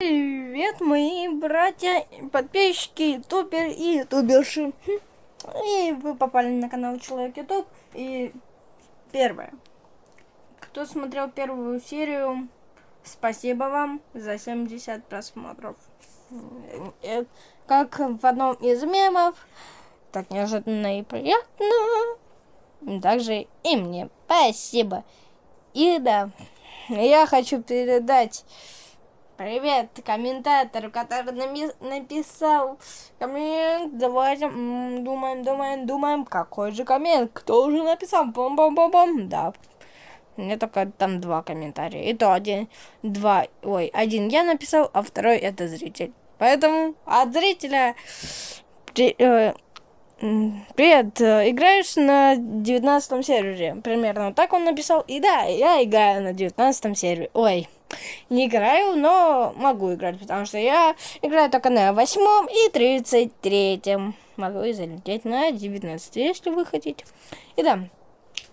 Привет, мои братья, подписчики, ютуберы и ютуберши. И вы попали на канал Человек Ютуб. И первое. Кто смотрел первую серию, спасибо вам за 70 просмотров. Как в одном из мемов, так неожиданно и приятно. Также и мне спасибо. И да, я хочу передать привет комментатору, который написал коммент. Давайте думаем, какой же коммент, кто уже написал, бом-бом-бом-бом. Да, мне только там 2 комментария, и то один я написал, а второй это зритель. Поэтому от зрителя привет, играешь на 19 сервере? Примерно так он написал. И да, я играю на 19 сервере. Ой, не играю, но могу играть, потому что я играю только на 8 и 33. Могу и залететь на 19, если вы хотите. И да,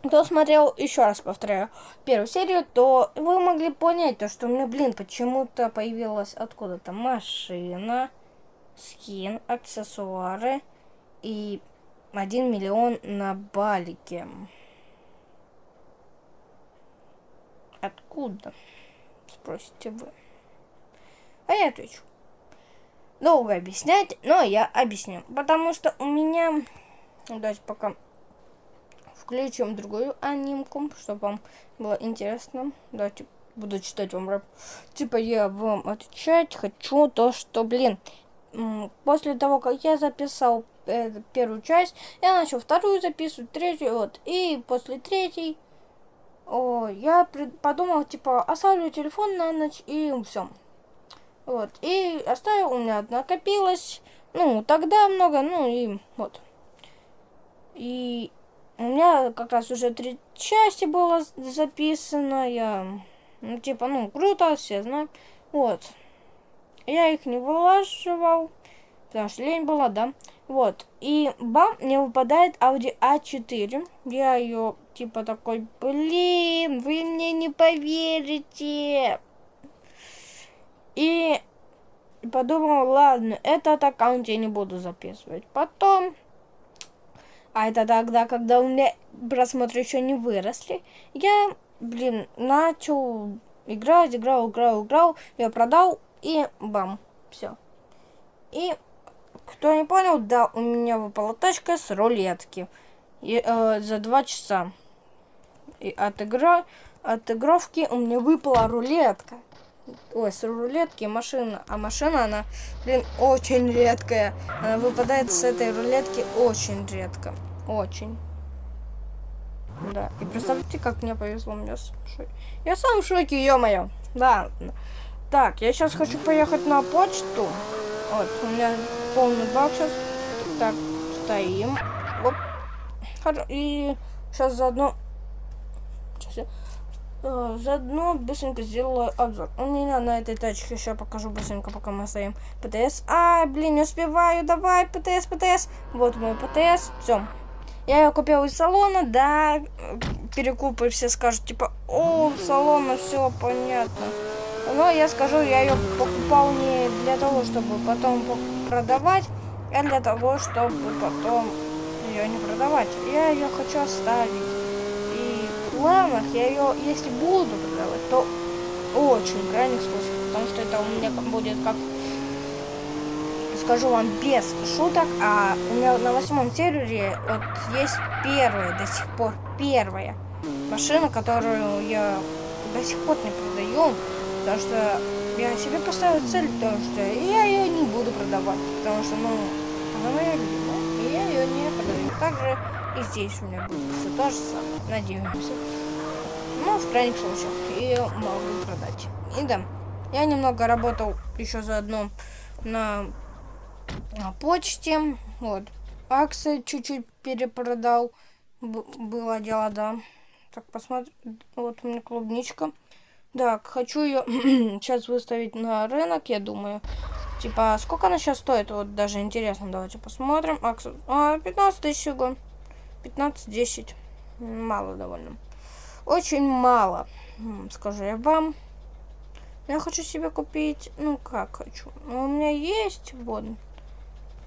кто смотрел, еще раз повторяю, первую серию, то вы могли понять, то, что у меня, почему-то появилась откуда-то машина, скин, аксессуары и 1 миллион на балике. Откуда? Спросите вы. А я отвечу. Долго объяснять, но я объясню. Потому что у меня... Давайте пока включим другую анимку, чтобы вам было интересно. Давайте буду читать вам рэп. Типа я вам отвечать хочу то, что, после того, как я записал первую часть, я начал вторую записывать, третью, вот. И после третьей я подумал, типа, оставлю телефон на ночь и все. Вот. И оставил, у меня накопилось, тогда много, и вот. И у меня как раз уже 3 части было записано, круто, все знают. Вот. Я их не вылаживал, потому что лень была, да. Вот. И мне выпадает Audi A4. Я ее, такой, вы мне не поверите. И подумал, ладно, этот аккаунт я не буду записывать. Потом, это тогда, когда у меня просмотры еще не выросли, я, начал играл, я продал, и все. И кто не понял, да, у меня выпала тачка с рулетки за 2 часа. И от игровки у меня выпала рулетка. Ой, с рулетки машина. А машина, она, очень редкая. Она выпадает с этой рулетки очень редко. Очень. Да, и представьте, как мне повезло. Я сам в шоке, ё-моё. Да. Так, я сейчас хочу поехать на почту. Вот, у меня полный бак сейчас. Так, стоим. Оп. И сейчас заодно быстренько сделаю обзор. У меня на этой тачке сейчас покажу быстренько, пока мы стоим. ПТС. Не успеваю. Давай, ПТС. Вот мой ПТС. Все. Я ее купила из салона, да. Перекупы все скажут, салона, все понятно. Но я скажу, я ее покупал не для того, чтобы потом продавать, а для того, чтобы потом ее не продавать. Я ее хочу оставить. И в планах я ее, если буду продавать, то очень крайних случаях, потому что это у меня будет как, скажу вам без шуток, а у меня на 8 сервере вот есть до сих пор первая машина, которую я до сих пор не продаю. Потому что я себе поставила цель, потому что я ее не буду продавать. Потому что, она моя любимая, и я ее не продаю. Также и здесь у меня будет все то же самое. Надеемся. В крайних случаях ее могу продать. И да, я немного работал еще заодно на почте. Вот. Акции чуть-чуть перепродал. Было дело, да. Так, посмотрим. Вот у меня клубничка. Так, хочу ее сейчас выставить на рынок, я думаю. Сколько она сейчас стоит? Вот даже интересно, давайте посмотрим. 15 тысяч всего. 15-10. Мало довольно. Очень мало, скажу я вам. Я хочу себе купить, ну как хочу. Но у меня есть, вот.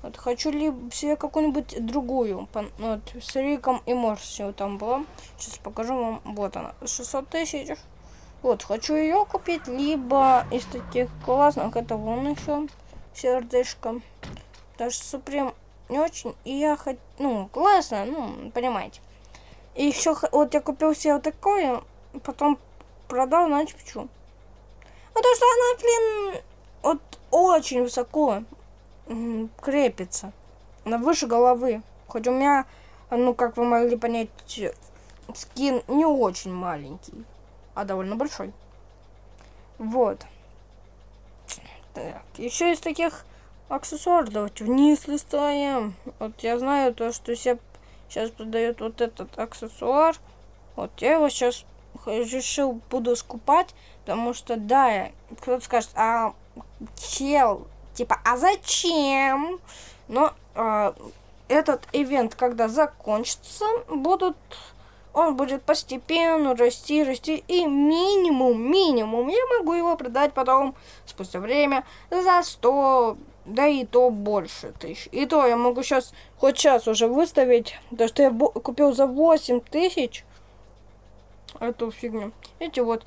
Вот хочу либо себе какую-нибудь другую. Вот, с Риком и Морсио там была. Сейчас покажу вам. Вот она. 600 тысяч. Вот, хочу ее купить. Либо из таких классных. Это вон еще сердышко. Даже Супрем не очень. И я хочу... Ну, классно, ну, понимаете. И еще вот я купил себе вот такое. Потом продал, знаете почему? Потому что она, блин, вот очень высоко крепится. Она выше головы. Хоть у меня, ну, как вы могли понять, скин не очень маленький, а довольно большой. Вот. Так, еще из таких аксессуаров давайте вниз листаем. Вот я знаю то, что все сейчас продает вот этот аксессуар. Вот я его сейчас решил буду скупать, потому что да, кто-то скажет, а чел, типа, а зачем? Но этот ивент, когда закончится, он будет постепенно расти, и минимум, я могу его продать потом, спустя время, за 100, да и то больше тысяч. И то я могу хоть сейчас уже выставить, то что я купил за 8 тысяч эту фигню. Эти вот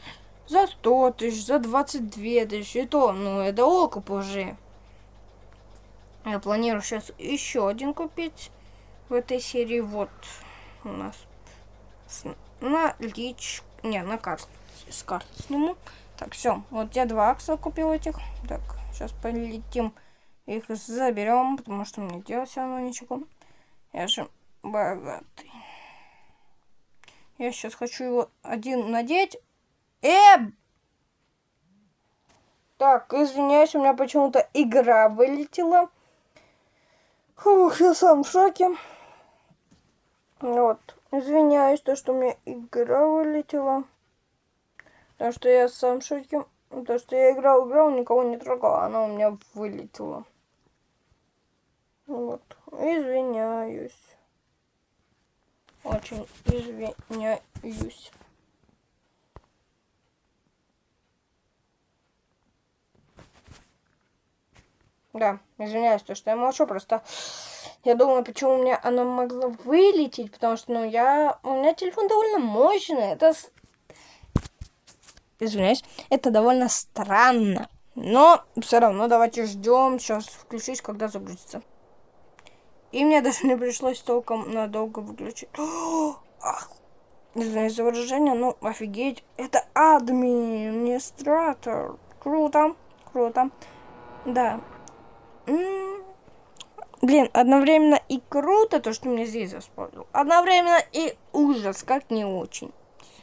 за 100 тысяч, за 22 тысячи, и то, ну, это окуп уже. Я планирую сейчас еще один купить в этой серии. Вот у нас на карте. С карты сниму. Так, все. Вот я 2 акса купил этих. Так, сейчас полетим. Их заберем, потому что мне делать все равно ничего. Я же богатый. Я сейчас хочу его один надеть. Так, извиняюсь, у меня почему-то игра вылетела. Фух, я сам в шоке. Вот. Извиняюсь, то, что у меня игра вылетела. Потому что я сам в шоке. Потому что я играл, никого не трогал, а она у меня вылетела. Вот. Извиняюсь. Очень извиняюсь. Да, извиняюсь, то, что я молчу, просто я думаю, почему у меня она могла вылететь, потому что, ну, у меня телефон довольно мощный, извиняюсь, это довольно странно, но все равно давайте ждем, сейчас включусь, когда загрузится. И мне даже не пришлось толком надолго выключить. Извиняюсь за выражение, ну, офигеть, это администратор, круто, да. Блин, одновременно и круто то, что мне здесь заспорил. Одновременно и ужас, как не очень.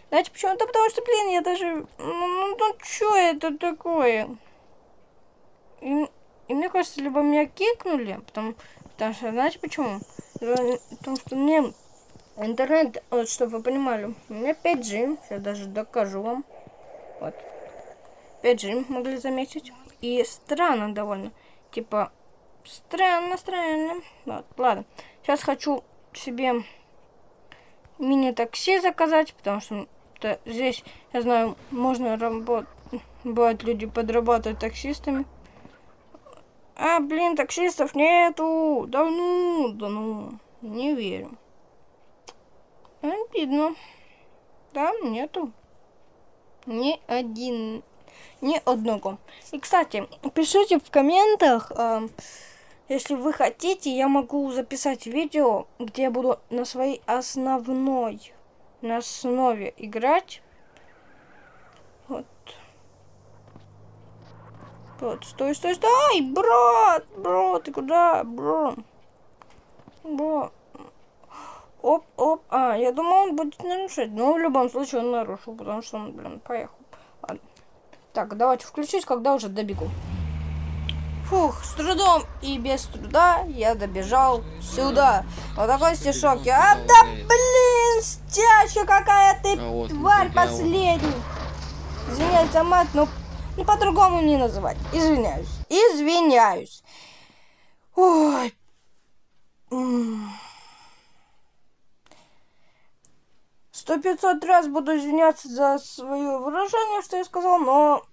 Знаете почему? Да потому что, блин, я даже... Ну что это такое? И мне кажется, либо меня кикнули, потому что, знаете почему? Потому что мне интернет, вот чтобы вы понимали, у меня 5G, сейчас даже докажу вам. Вот. 5G могли заметить. И странно довольно. Типа... Странно. Вот, ладно. Сейчас хочу себе мини-такси заказать, потому что здесь, я знаю, можно работать. Бывают люди подрабатывают таксистами. А, блин, таксистов нету. Да ну, не верю. Обидно. Да, нету. Ни одного. И, кстати, пишите в комментах, если вы хотите, я могу записать видео, где я буду на своей основе играть. Вот. Вот, стой! Бро, ты куда, бро? Оп. Я думал, он будет нарушать, но в любом случае он нарушил, потому что он, блин, поехал. Ладно. Так, давайте включусь, когда уже добегу. Фух, с трудом и без труда я добежал сюда. Вот такой стишок. Да блин, стяча какая ты, тварь последний. Извиняюсь за мат, но по-другому не называть. Извиняюсь. Ой. 100-500 раз буду извиняться за свое выражение, что я сказал, но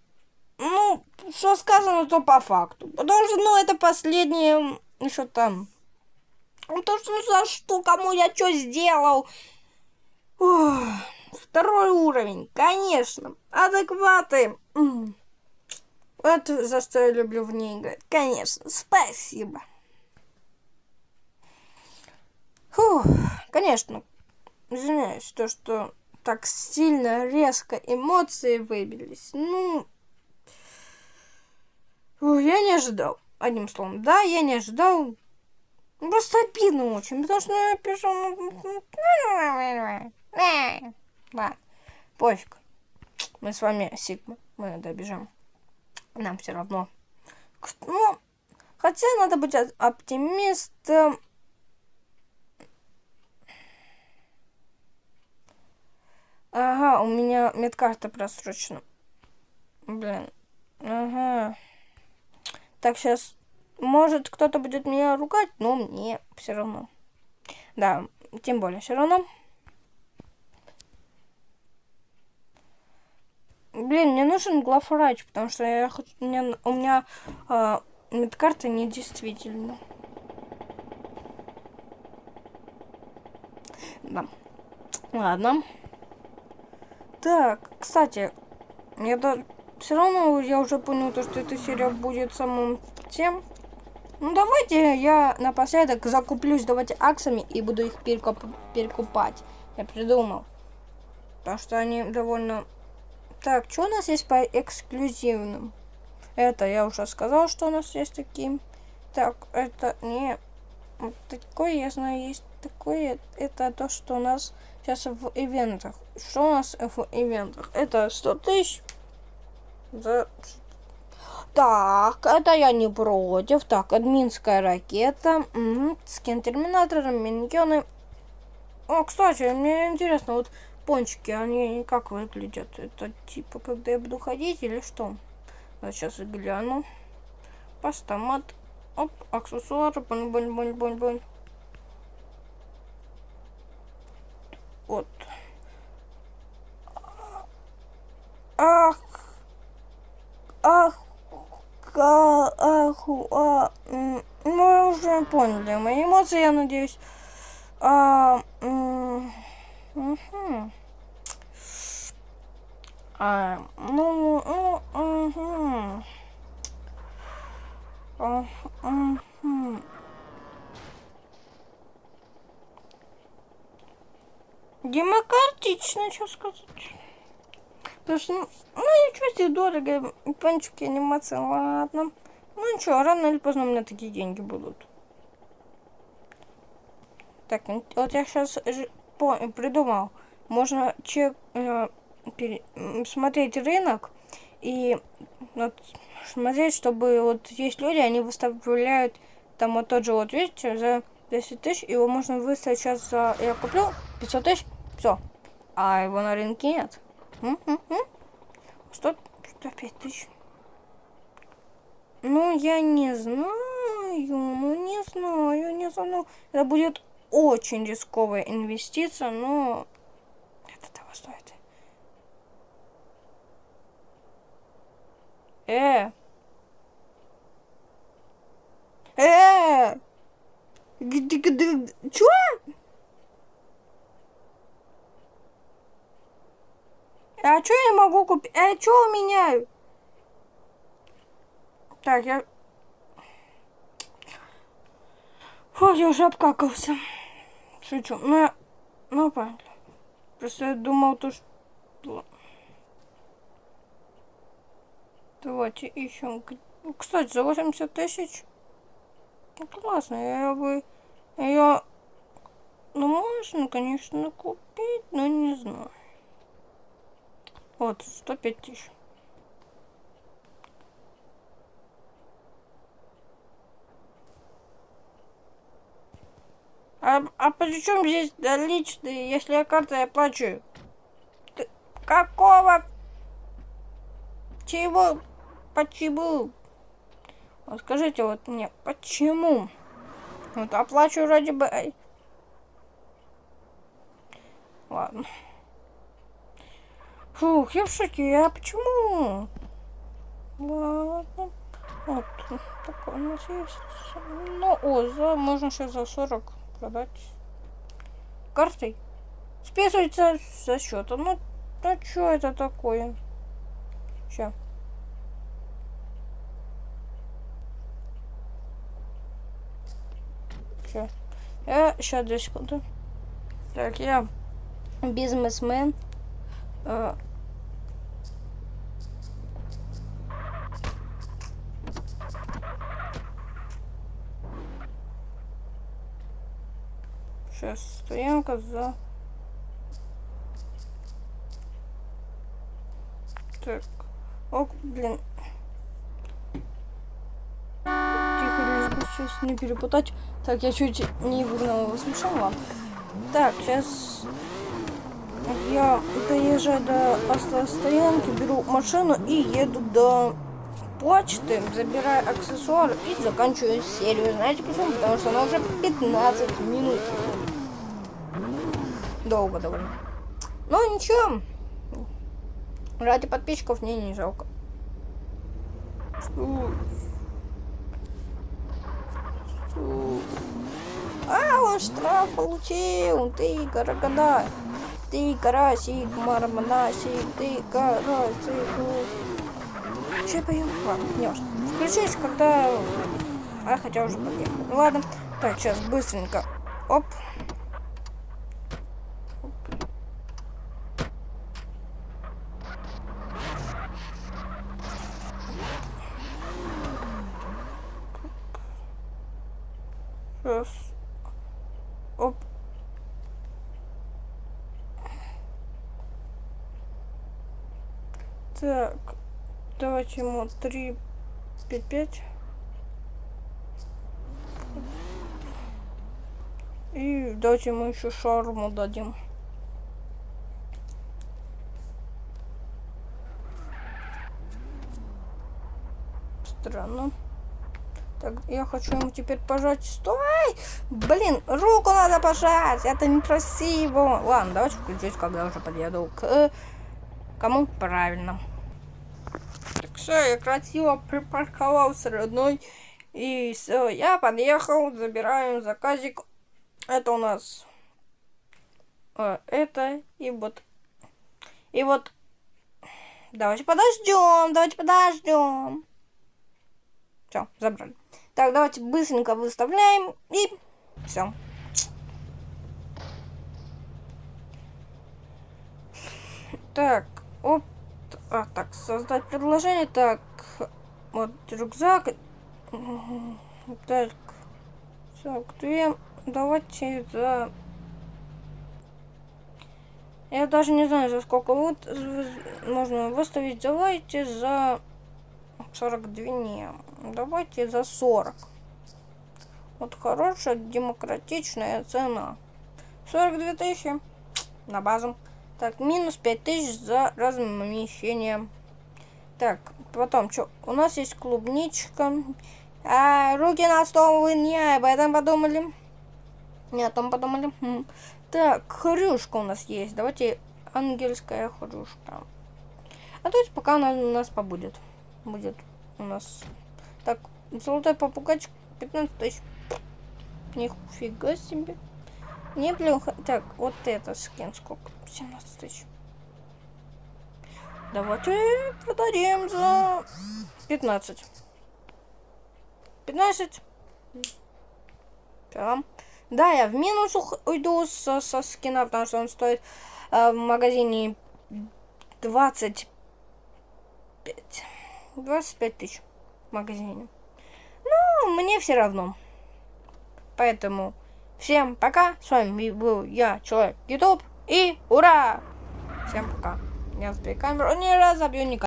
Ну, что сказано, то по факту. Потому что, ну, это последнее, что там. Ну, то, что, ну, за что, кому я что сделал. Ох, второй уровень, конечно. Адекваты. Вот за что я люблю в ней играть. Конечно, спасибо. Фух, конечно, извиняюсь, то, что так сильно, резко эмоции выбились. Ну, я не ожидал. Одним словом, да, я не ожидал. Просто обидно очень, потому что я пишу... Да, пофиг. Мы с вами Сигма, мы добежим. Нам все равно. Ну, хотя надо быть оптимистом. Ага, у меня медкарта просрочена. Блин. Ага. Так, сейчас... Может, кто-то будет меня ругать, но мне все равно. Да, тем более все равно. Блин, мне нужен главврач, потому что у меня медкарта недействительна. Да. Ладно. Так, кстати, все равно я уже понял, то, что эта серия будет самым тем. Ну, давайте я напоследок закуплюсь, давайте аксами и буду их перекупать. Я придумал. Потому что они довольно... Так, что у нас есть по эксклюзивным? Это я уже сказал, что у нас есть такие. Так, это не... Вот такое, я знаю, есть такое. Это то, что у нас сейчас в ивентах. Что у нас в ивентах? Это 100 тысяч. За... Так, это я не против. Так, админская ракета. Угу. Скин терминатора, миньоны. О, кстати, мне интересно, вот пончики, они как выглядят? Это типа, когда я буду ходить или что? Вот сейчас гляну. Пастомат. Оп, аксессуары. Бонь. Вот. Ах. Мы уже поняли мои эмоции, я надеюсь. Угу. Демократично, что сказать. Потому что, ну, ничего себе, дорого. Пончики, анимация, ладно. Ну, ничего, рано или поздно у меня такие деньги будут. Так, вот я сейчас придумал. Можно смотреть рынок и вот, смотреть, чтобы вот есть люди, они выставляют там вот тот же вот, видите, за 10 тысяч, его можно выставить сейчас за... Я куплю 500 тысяч, все. А его на рынке нет. 105 тысяч. Ну, я не знаю, не знаю. Это будет очень рисковая инвестиция, но это того стоит. Чё? А чё я могу купить? А чё у меня? Так, Фу, я уже обкакался. Шучу. Ну, понятно. Просто я думал, то, что... Давайте ищем. Кстати, за 80 тысяч. Ну, классно. Я бы... Ее... Ну, можно, конечно, купить, но не знаю. Вот, 105 тысяч. А при чем здесь личные, если я картой оплачиваю? Какого? Чего? Почему? Вот скажите вот мне, почему? Вот оплачиваю ради бы... Ладно. Фух, я в шоке. А почему? Ладно. Вот такой у нас есть. Ну, можно сейчас за 40 продать. Картой. Списывается со счета. Ну что это такое? Сейчас. Сейчас 2 секунды. Так, я бизнесмен. Сейчас стоянка за... Так. Ок, блин. Тихо, лишь бы сейчас не перепутать. Так, я чуть не выгнала его с машины. Так, сейчас я доезжаю до автостоянки, беру машину и еду до почты, забираю аксессуары и заканчиваю серию. Знаете почему? Потому что она уже 15 минут. Долго довольно. Но ничего. Ради подписчиков мне не жалко. Он штраф получил. Ты карагада. Ты карасик, марманасик, ты карасик. Че я пою? Ладно, не важно. Включусь, когда... хотя уже подъехал. Ладно. Так, сейчас быстренько. Оп. Сейчас. Оп. Так. Давайте ему 3,55. И давайте ему еще шаурму дадим. Странно. Так, я хочу ему теперь пожать. Стой! Блин, руку надо пожать. Это некрасиво. Ладно, давайте включусь, когда уже подъеду к... Кому? Правильно. Так, все, я красиво припарковался, родной. И все, я подъехал, забираем заказик. Это у нас... это и вот... И вот... Давайте подождем. Все, забрали. Так, давайте быстренько выставляем и все. Так, оп. Так, создать предложение. Так, вот рюкзак. Так, 42. Давайте за... Я даже не знаю, за сколько вот можно выставить. Давайте за 42. Не, давайте за 40. Вот хорошая демократичная цена. 42 тысячи на базу. Так, минус 5 тысяч за размещение. Так, потом, что? У нас есть клубничка. Руки на стол, вы не об этом подумали? Не о том подумали. Так, хрюшка у нас есть. Давайте ангельская хрюшка. А то есть пока она у нас побудет. Будет у нас. Так, золотой попугайчик 15 тысяч. Нифига себе. Не, блин, так, вот это скин сколько? 17 тысяч. Давайте продадим за 15. 15. Да. Да, я в минус уйду со скина, потому что он стоит в магазине 25 тысяч в магазине. Ну, мне все равно. Поэтому всем пока. С вами был я, Человек YouTube. И ура! Всем пока. Я сбью камеру, не разобью никого.